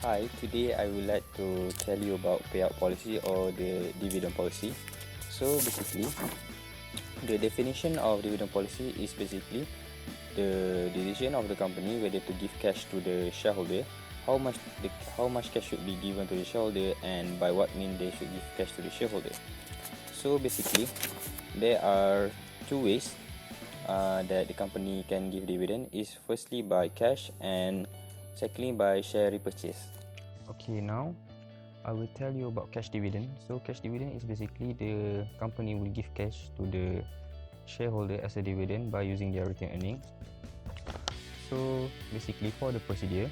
Hi, today I would like to tell you about payout policy or the dividend policy. So basically, the definition of dividend policy is basically the decision of the company whether to give cash to the shareholder, how much how much cash should be given to the shareholder, and by what mean they should give cash to the shareholder. So basically, there are two ways that the company can give dividend. Is firstly by cash and secondly by share repurchase. Okay, now I will tell you about cash dividend. So cash dividend is basically the company will give cash to the shareholder as a dividend by using their retained earnings. So basically for the procedure,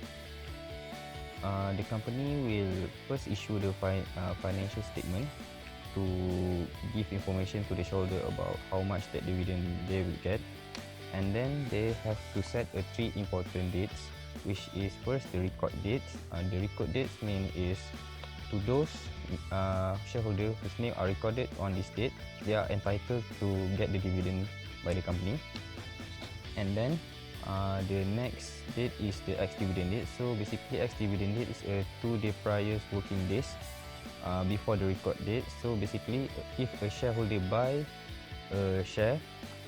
the company will first issue the financial statement to give information to the shareholder about how much that dividend they will get, and then they have to set three important dates, which is first the record dates. The record dates mean is to those shareholders whose name are recorded on this date, they are entitled to get the dividend by the company. And then the next date is the ex-dividend date. So basically ex-dividend date is 2 day prior working days before the record date. So basically if a shareholder buy a share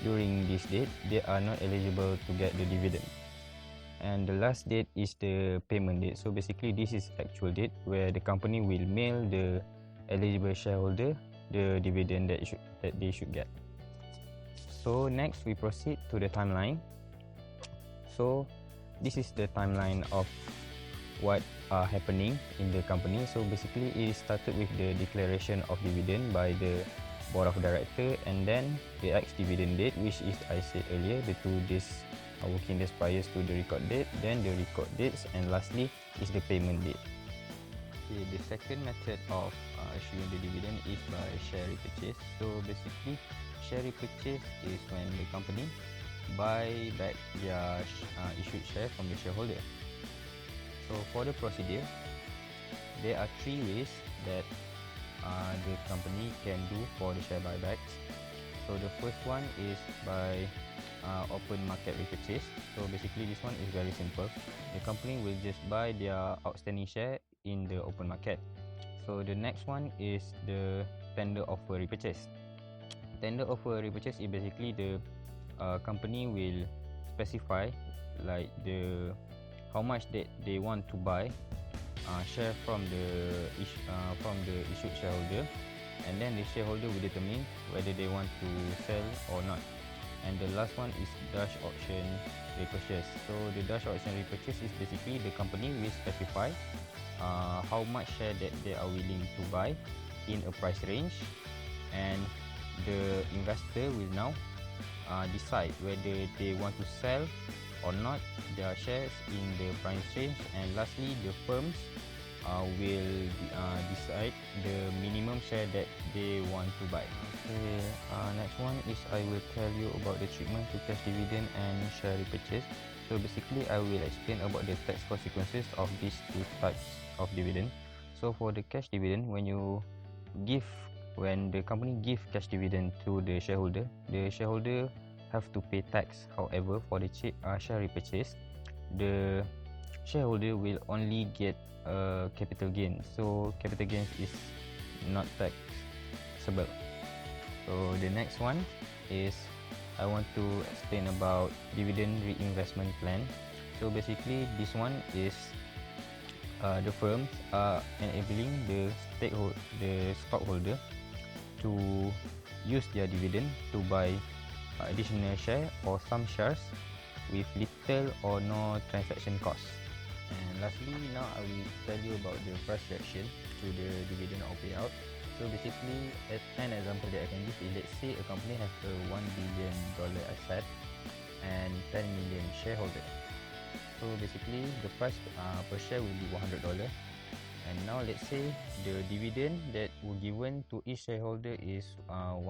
during this date, they are not eligible to get the dividend. And the last date is the payment date. So basically this is actual date where the company will mail the eligible shareholder the dividend that they should get. So next we proceed to the timeline. So this is the timeline of what are happening in the company. So basically it started with the declaration of dividend by the board of director, and then the ex-dividend date, which is I said earlier, the 2 days working days prior to the record date, then the record dates, and lastly is the payment date. Okay, the second method of issuing the dividend is by share repurchase. So basically share repurchase is when the company buy back their issued share from the shareholder. So for the procedure, there are 3 ways that the company can do for the share buybacks. So the first one is by open market repurchase. So basically this one is very simple. The company will just buy their outstanding share in the open market. So the next one is the tender offer repurchase. Tender offer repurchase is basically the company will specify like the how much that they want to buy share from the issued shareholder, and then the shareholder will determine whether they want to sell or not. And the last one is Dutch auction repurchase. So the Dutch auction repurchase is basically the company will specify how much share that they are willing to buy in a price range, and the investor will now decide whether they want to sell or not their shares in the price range. And lastly, the firms will decide the minimum share that they want to buy. Okay, next one is I will tell you about the treatment to cash dividend and share repurchase. So basically I will explain about the tax consequences of these two types of dividend. So for the cash dividend, when the company give cash dividend to the shareholder have to pay tax. However, for the share repurchase, the shareholder will only get capital gain. So capital gains is not taxable. So the next one is I want to explain about dividend reinvestment plan. So basically this one is the firms are enabling the stockholder to use their dividend to buy additional share or some shares with little or no transaction cost. And lastly, now I will tell you about the price reaction to the dividend or payout. So basically, an example that I can give is, let's say a company has a $1 billion asset and 10 million shareholders. So basically the price per share will be $100. And now let's say the dividend that were given to each shareholder is $1.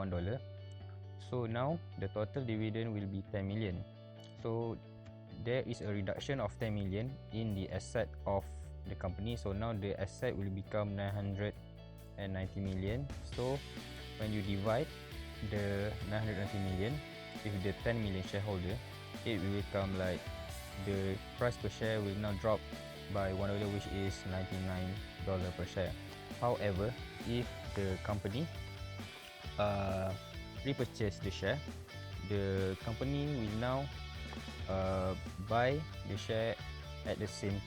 So now the total dividend will be 10 million. So there is a reduction of 10 million in the asset of the company. So now the asset will become 990 million. So when you divide the 990 million with the 10 million shareholder, it will become like the price per share will now drop by $1, which is $99 per share. However, if the company repurchase the share, the company will now buy the share at the same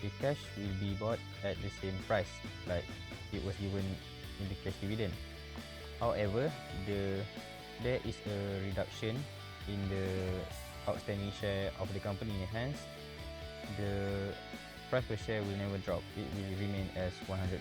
the cash will be bought at the same price like it was given in the cash dividend. However, there is a reduction in the outstanding share of the company, hence the price per share will never drop. It will remain as $100.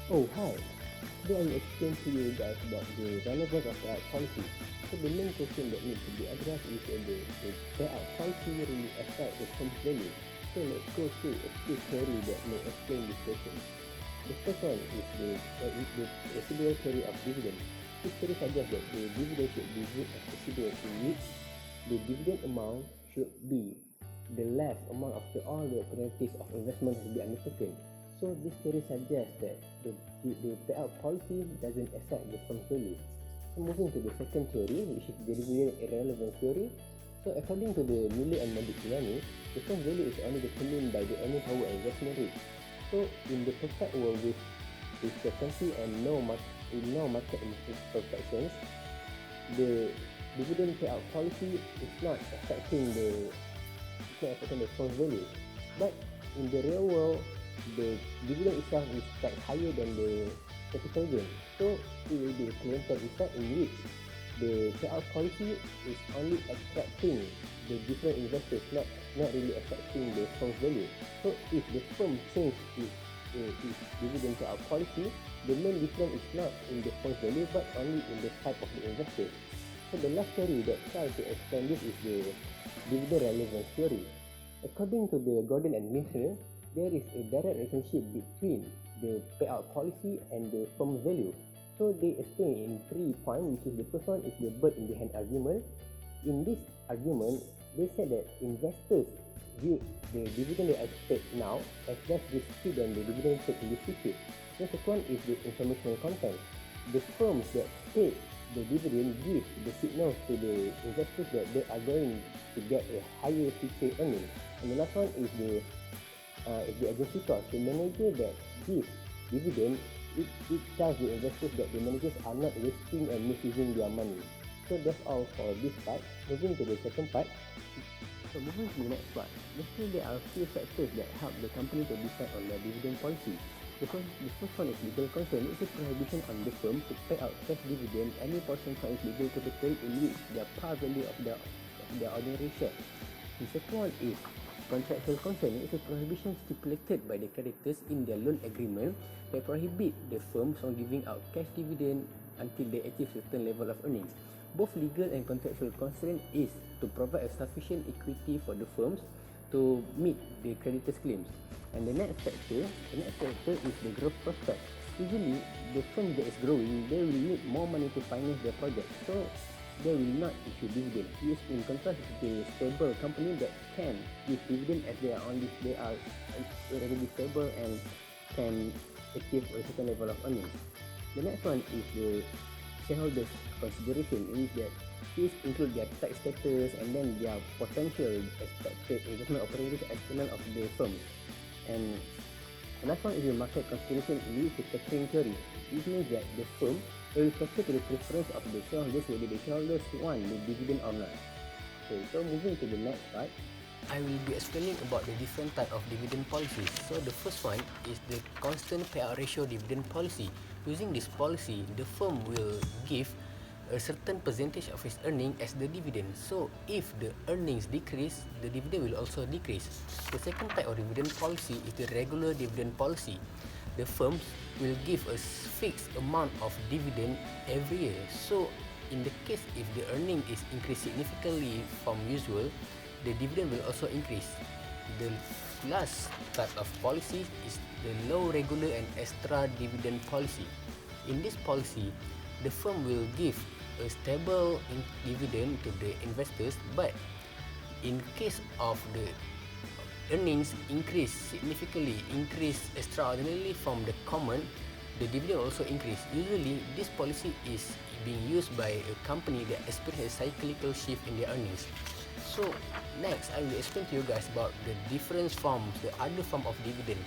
Oh, hi. Today I will explain to you guys about the relevance of payout policy. So the main question that needs to be addressed is whether the payout policy really affect the firm's value. So let's go through a few theory that may explain this question. The first one is the residual theory of dividend. This theory suggests that the dividend should be viewed as residual, in which the dividend amount should be the last amount after all the alternatives of investment has been undertaken. So this theory suggests that the payout policy doesn't affect the firm's value. So moving to the second theory, which is the dividend irrelevance theory. So according to the Miller and Modigliani, the firm's value is only determined by the earning power and investment rate. So in the perfect world with certainty and no market imperfections, the dividend payout policy is not affecting the firm's value. But in the real world, the dividend itself is taxed higher than the capital gain. So it will be a cumulative effect in which the payout policy is only attracting the different investors, not really affecting the firm's value. So if the firm changes its dividend payout policy, the main difference is not in the firm's value but only in the type of the investor. So the last theory that tries to explain this is the dividend relevance theory. According to the Gordon and Miller, there is a direct relationship between the payout policy and the firm's value. So they explain in 3 points, which is the first one is the bird in the hand argument. In this argument, they said that investors view the dividend they expect now as less risky than the dividend paid in the future. The second one is the informational content. The firms that pay the dividend give the signals to the investors that they are going to get a higher future earning. And the last one is the agency cost. The manager that gives dividend, it tells the investors that the managers are not wasting and misusing their money. So that's all for this part. Moving to the second part. So moving to the next part. Basically, there are a few factors that help the company to decide on their dividend policy. The first one is legal concern. It's a prohibition on the firm to pay out cash dividend any portion from its legal capital in which the par value of their ordinary share. The second one is contractual concern. Is a prohibition stipulated by the creditors in their loan agreement that prohibit the firms from giving out cash dividend until they achieve certain level of earnings. Both legal and contractual constraint is to provide a sufficient equity for the firms to meet the creditors' claims. And the next factor is the growth prospect. Usually, the firm that is growing, they will need more money to finance their project. So they will not issue dividend. This in contrast with the stable company that can give dividend as they are relatively stable and can achieve a certain level of earnings. The next one is the shareholders consideration, in which that this include their tax status and then their potential expected investment opportunities external of the firm. And the last one is the market consideration, in which the catering theory. This means that the firm will cater to the preference of the shareholders, whether the shareholders want the dividend or not. Okay, so moving to the next part, I will be explaining about the different type of dividend policies. So the first one is the constant payout ratio dividend policy. Using this policy, the firm will give a certain percentage of its earning as the dividend. So if the earnings decrease, the dividend will also decrease. The second type of dividend policy is the regular dividend policy. the firms will give a fixed amount of dividend every year. So in the case if the earning is increased significantly from usual, the dividend will also increase. The last type of policy is the low regular and extra dividend policy. In this policy, the firm will give a stable dividend to the investors, but in case of the earnings increase significantly, increase extraordinarily from the common, the dividend also increase. Usually, this policy is being used by a company that experience a cyclical shift in their earnings. So next, I will explain to you guys about the different forms, the other form of dividend.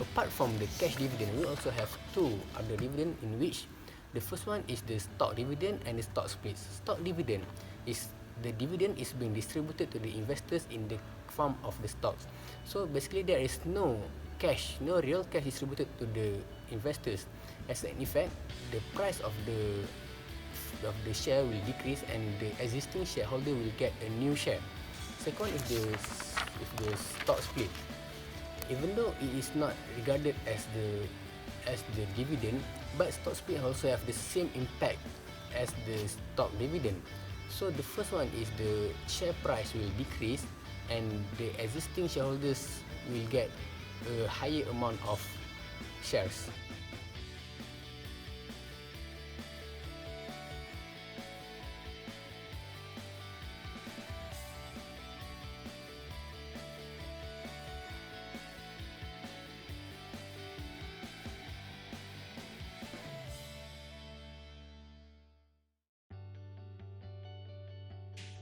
Apart from the cash dividend, we also have two other dividend in which the first one is the stock dividend and the stock split. Stock dividend is the dividend is being distributed to the investors in the form of the stocks. So basically there is no cash, no real cash distributed to the investors. As an effect, the price of the share will decrease and the existing shareholder will get a new share. Second is the stock split. Even though it is not regarded as the dividend, but stock split also have the same impact as the stock dividend. So the first one is the share price will decrease and the existing shareholders will get a higher amount of shares.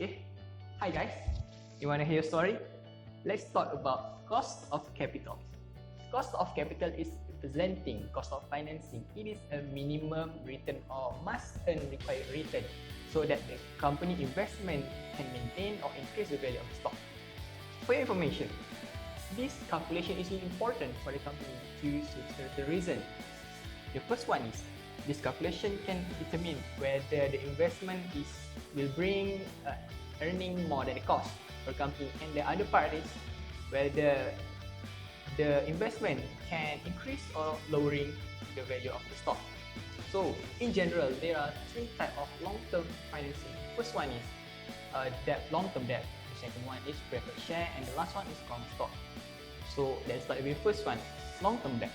Okay. Hi guys. You want to hear a story? Let's talk about cost of capital. Cost of capital is representing cost of financing. It is a minimum return or must earn required return so that the company investment can maintain or increase the value of the stock. For your information, this calculation is important for the company due to certain reasons. The first one is this calculation can determine whether the investment will bring earning more than the cost for the company, and the other part is whether the investment can increase or lowering the value of the stock. So in general, there are three types of long-term financing. First one is long-term debt. The second one is preferred share, and the last one is common stock. So let's start with the first one, long-term debt.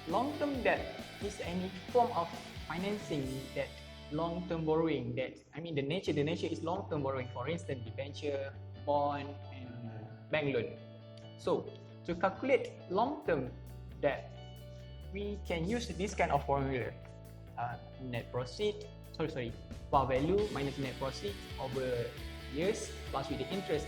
Long-term debt is any form of financing that long-term borrowing that the nature is long-term borrowing. For instance, debenture, bond, and bank loan. So to calculate long-term debt, we can use this kind of formula: par value minus net proceed over years plus with the interest,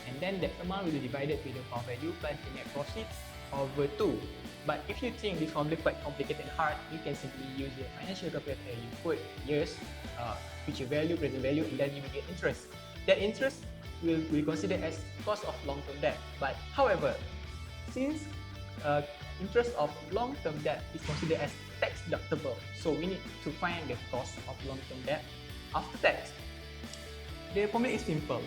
and then that amount will be divided with the par value plus the net proceed over 2. But if you think this formula quite complicated and hard, you can simply use the financial calculator. You put years, future value, present value, and then you will get interest. That interest will be considered as cost of long-term debt. But however, since interest of long-term debt is considered as tax deductible, so we need to find the cost of long-term debt after tax. The formula is simple: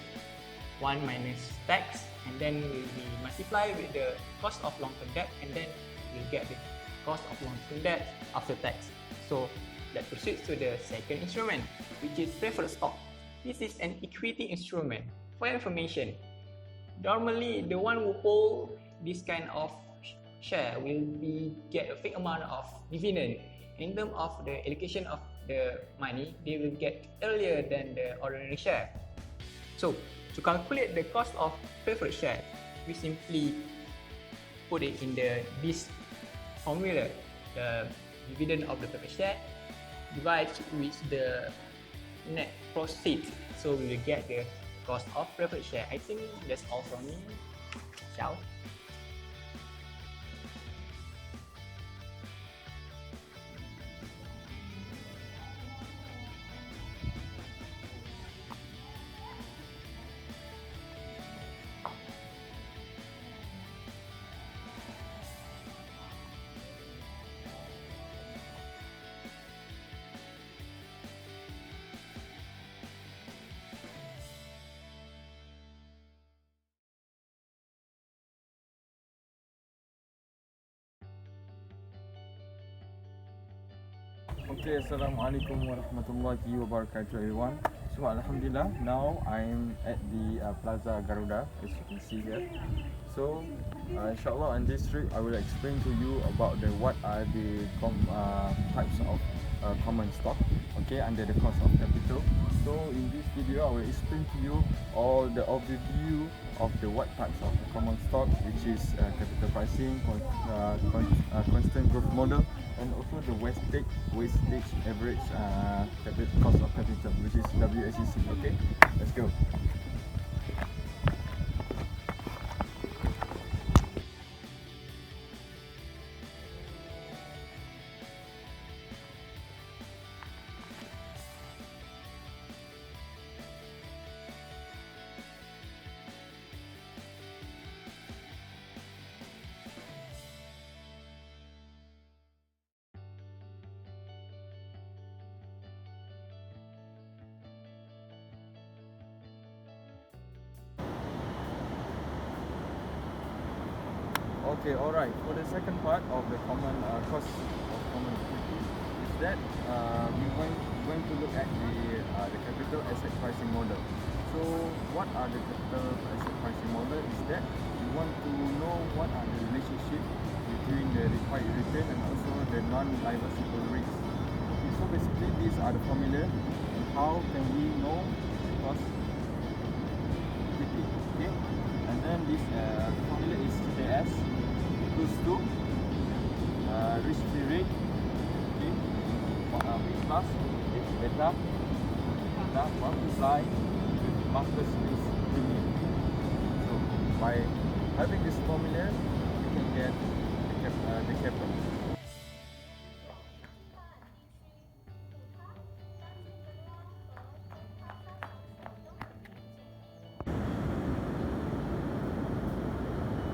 1 minus tax, and then will be multiplied with the cost of long-term debt, and then we'll get the cost of long-term debt after tax. So that proceeds to the second instrument, which is preferred stock. This is an equity instrument. For your information, normally the one who hold this kind of share will get a fixed amount of dividend. In terms of the allocation of the money, they will get earlier than the ordinary share. So to calculate the cost of preferred share, we simply put it in this formula: the dividend of the preferred share divided with the net proceed. So we will get the cost of preferred share. I think that's all from me. Ciao. Okay, Assalamualaikum warahmatullahi wabarakatuh everyone. So Alhamdulillah, now I'm at the Plaza Garuda, as you can see here. So inshallah on this trip I will explain to you about what are the types of common stock, okay, under the cost of capital. So in this video I will explain to you all the overview of the what types of common stock, which is capital pricing, constant growth model, and also the wastage average cost of capital, which is WACC. Okay, let's go. Okay, alright. For the second part of the common cost of common equity is that we're going to look at the capital asset pricing model. So what are the capital asset pricing model is that we want to know what are the relationship between the required return and also the non-reversible risks. Okay, so basically these are the formula and how can we know the cost equity. Okay, and then this formula is KS equals to risk-free rate, okay, plus beta multiply with market risk premium. So by having this formula, we can get the capital.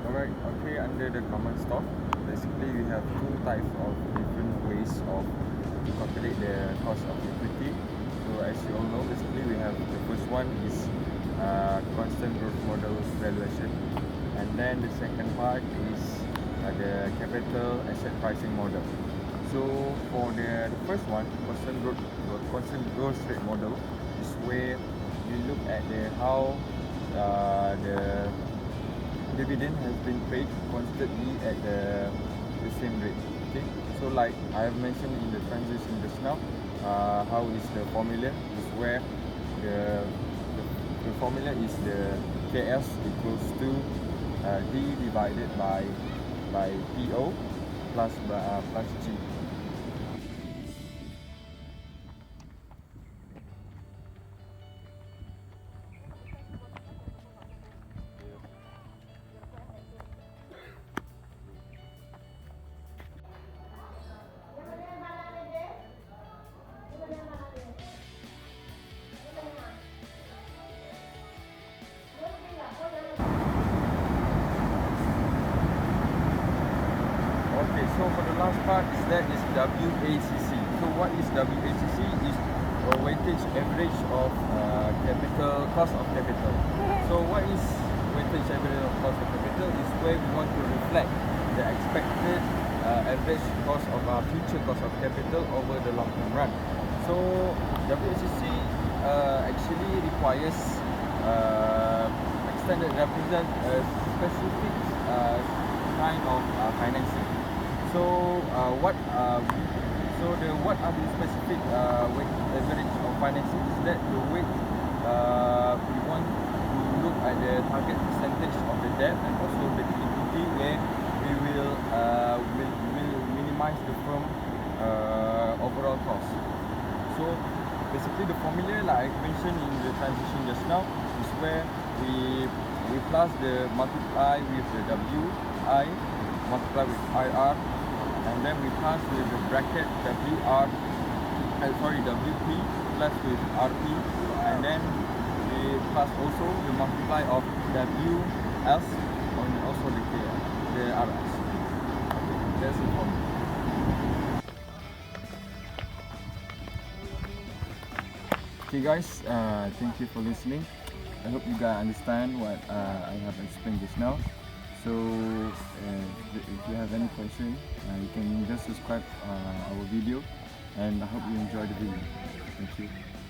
Alright, okay, under the common stock, basically we have two types of different ways of to calculate the cost of equity. So as you all know, basically we have the first one is constant growth model valuation, and then the second part is the capital asset pricing model. So for the first one, constant growth rate model is where you look at how the dividend has been paid constantly at the same rate. Okay, so like I have mentioned in the transition just now, how is the formula is where the formula is the KS equals to D divided by PO plus G. Okay, so for the last part is WACC. So what is WACC? Is a weightage average of capital cost of capital. So what is weightage average of cost of capital? Is where we want to reflect the expected average cost of our future cost of capital over the long term run. So WACC actually requires extended represent a specific kind of financing. So what are the specific weight average of financing is that the weight we want to look at the target percentage of the debt and also the equity where we will minimize the firm overall cost. So basically the formula like I mentioned in the transition just now is where we plus the multiply with the WI multiply with IR, and then we plus with the bracket WP plus with RP, and then we plus also the multiply of WS and also the RS. Okay, that's it for me. Okay guys, thank you for listening. I hope you guys understand what I have explained just now. So if you have any question, you can just subscribe our video and I hope you enjoy the video. Thank you.